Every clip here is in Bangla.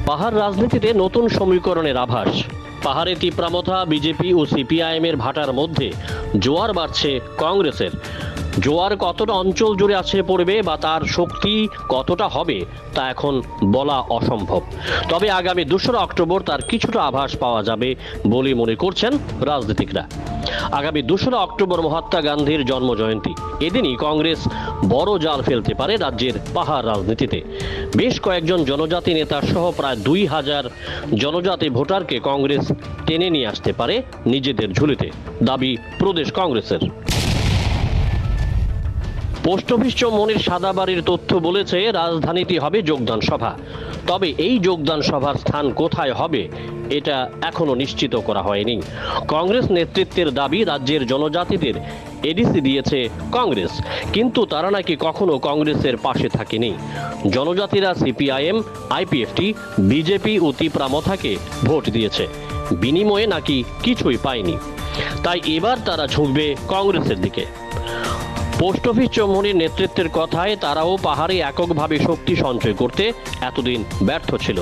পাহাড় রাজনীতিতে নতুন সমীকরণের আভাস। পাহাড়ে তিপ্রামথা বিজেপি ও সিপিআইএম এর ভাটার মধ্যে জোয়ার বাড়ছে কংগ্রেসের। জোয়ার কতটা অঞ্চল জুড়ে আছড়ে পড়বে বা তার শক্তি কতটা হবে তা এখন বলা অসম্ভব। তবে আগামী 2রা অক্টোবর তার কিছুটা আভাস পাওয়া যাবে বলে মনে করছেন রাজনীতিকরা। আগামী 2রা অক্টোবর মহাত্মা গান্ধীর জন্মজয়ন্তী। এদিনই কংগ্রেস বড় জাল ফেলতে পারে রাজ্যের পাহাড় রাজনীতিতে। বেশ কয়েকজন জনজাতি নেতা সহ প্রায় 2000 জনজাতি ভোটারকে কংগ্রেস টেনে নিয়ে আসতে পারে নিজেদের ঝুলিতে, দাবি প্রদেশ কংগ্রেসের। পোস্ট অফিস চৌমনির সাদাবাড়ির তথ্য বলেছে রাজধানীতে হবে যোগদান সভা। তবে এই যোগদান সভার স্থান কোথায় হবে এটা এখনো নিশ্চিত করা হয়নি। কংগ্রেস নেতৃত্বের দাবি রাজ্যের জনজাতিদের এডিসি দিয়েছে কংগ্রেস, কিন্তু তারা নাকি কখনো কংগ্রেসের পাশে থাকেনি। জনজাতিরা সিপিআইএম, আইপিএফটি, বিজেপি ও তিপ্রামথাকে ভোট দিয়েছে, বিনিময়ে নাকি কিছুই পায়নি। তাই এবার তারা ঝুঁকবে কংগ্রেসের দিকে। পোস্ট অফিস চৌমনির নেতৃত্বের কথায় তারাও পাহাড়ে এককভাবে শক্তি সঞ্চয় করতে এতদিন ব্যর্থ ছিল।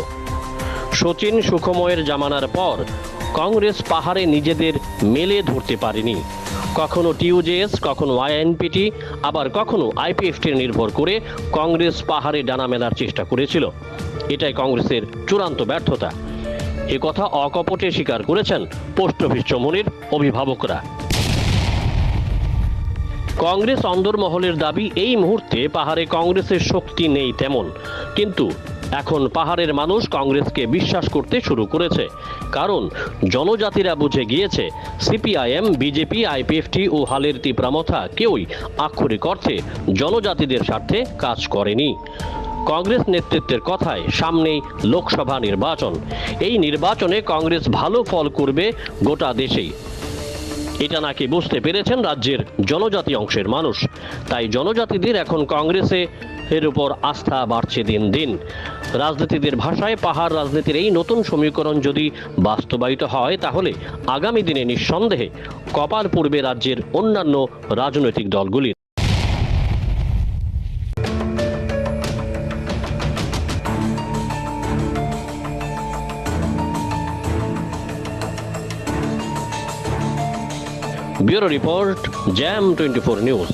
শচীন সুখময়ের জামানার পর কংগ্রেস পাহাড়ে নিজেদের মেলে ধরতে পারেনি। কখনো টিউজেএস, কখনো আইএনপিটি, আবার কখনো আইপিএফটির নির্ভর করে কংগ্রেস পাহাড়ে ডানা মেলার চেষ্টা করেছিল। এটাই কংগ্রেসের চূড়ান্ত ব্যর্থতা। একথা অকপটে স্বীকার করেছেন পোস্ট অফিস চৌমনির অভিভাবকরা। কংগ্রেস অন্দরমহলের দাবি, এই মুহূর্তে পাহাড়ে কংগ্রেসের শক্তি নেই তেমন, কিন্তু এখন পাহাড়ের মানুষ কংগ্রেসকে বিশ্বাস করতে শুরু করেছে। কারণ জনজাতিরা বুঝে গিয়েছে সিপিআইএম, বিজেপি, আইপিএফটি ও হালের তিপ্রামথা কেউই আক্ষরিক অর্থে জনজাতিদের স্বার্থে কাজ করেনি। কংগ্রেস নেতৃত্বের কথায় সামনেই লোকসভা নির্বাচন। এই নির্বাচনে কংগ্রেস ভালো ফল করবে গোটা দেশেই, এটা নাকি বুঝতে পেরেছেন রাজ্যের জনজাতি অংশের মানুষ। তাই জনজাতিদের এখন কংগ্রেসে এর উপর আস্থা বাড়ছে দিন দিন। রাজনীতিদের ভাষায় পাহাড় রাজনীতির এই নতুন সমীকরণ যদি বাস্তবায়িত হয় তাহলে আগামী দিনে নিঃসন্দেহে কপাল পড়বে রাজ্যের অন্যান্য রাজনৈতিক দলগুলির। Bureau report, jam 24 news.